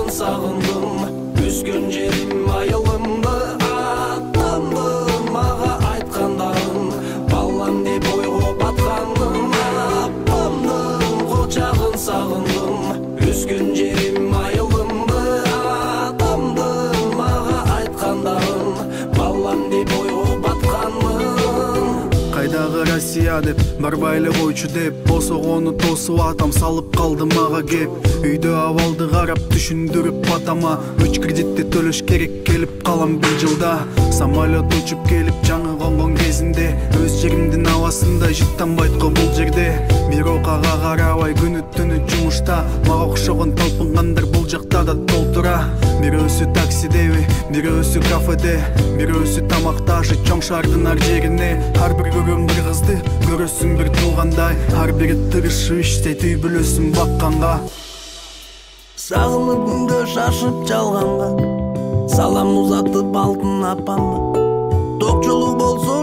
кочагын сагындым, өскөн жерим айылымды аттымды, мага айткандарым балам деп ойго баткандым, апамдын кочагын сагындым, өскөн жерим айылымды атамдын мага айткандарым балам деп ойго баткандым. Кайдагы Россия деп барбайлы койчу деп босогону тосуп атам салып калды мага кеп. Үйдө абалды карап түшүндүрүп атама, 3 кредитти төлөш керек келип калам бир жылда. Самолет учуп келип жаңы конгон кезинде өз жеримдин абасында жыттанбайт го бул жерде. Бирок ага карабай күнү түнү жумушта, мага окшогон талпынгандар бул жакта да толтура. Бирөөсү таксидеби, бирөөсү кафеде, бирөөсү тамакташып чоң шаардын ар жерине. Ар бир көргөн бир кызды көрөсүң бир туугандай, ар бири тырышып иштейт үй бүлөсүн бакканга. Сагынып күнгө шашып жалганга, салам узатып алтын апамга. Токчулук болсо